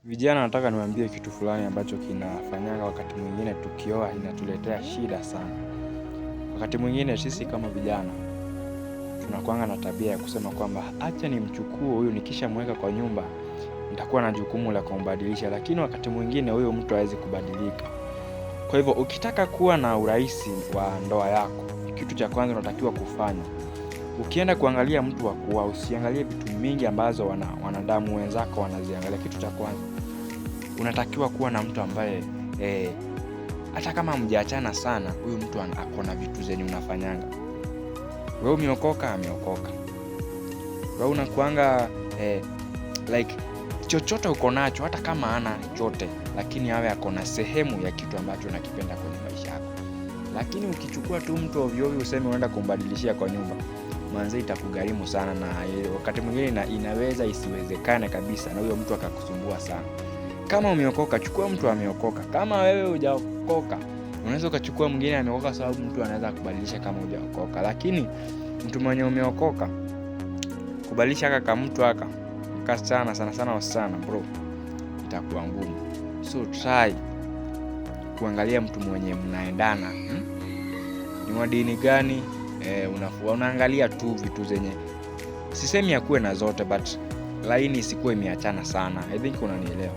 Vijana, nataka niwaambie kitu fulani ambacho kinafanyanga wakati mwingine tukioa inatuletea shida sana. Wakati mwingine sisi kama vijana tunakuanga na tabia ya kusema kwamba acha nimchukue huyu, nikishamweka kwa nyumba nitakuwa na jukumu la kumbadilisha, lakini wakati mwingine huyo mtu hawezi kubadilika. Kwa hivyo ukitaka kuwa na urahisi wa ndoa yako, kitu cha kwanza unatakiwa kufanya, ukienda kuangalia mtu wa kuoa, usiangalie vitu mingi ambazo wanadamu wenzako wanaziangalia. Kitu cha kwanza unatakiwa kuwa na mtu ambaye hata kama mjaachana sana, huyu mtu ako na vitu zenye unafanyanga. Wewe umeokoka, ameokoka. Wewe unakuanga like chochote uko nacho, hata kama hana chote, lakini awe ako na sehemu ya kitu ambacho unakipenda kwenye maisha yako. Lakini ukichukua tu mtu ovyo ovyo useme unaenda kumbadilishia kwa nyumba, manze itakugharimu sana, na wakati mwingine inaweza isiwezekane kabisa, na huyo mtu akakusumbua sana. Kama umeokoka, chukua mtu ameokoka. Kama wewe hujaokoka, unaweza ukachukua mwingine ameokoka, sababu mtu anaweza kubadilisha kama hujaokoka. Lakini mtu mwenye umeokoka, kubadilisha kama mtu sana sana wasichana bro, itakuwa ngumu. So try kuangalia mtu mwenye mnaendana. Ni wa dini gani? Unaangalia tu vitu zenye, sisemi ya kuwe na zote, but laini isikuwe imeachana sana. I think unanielewa.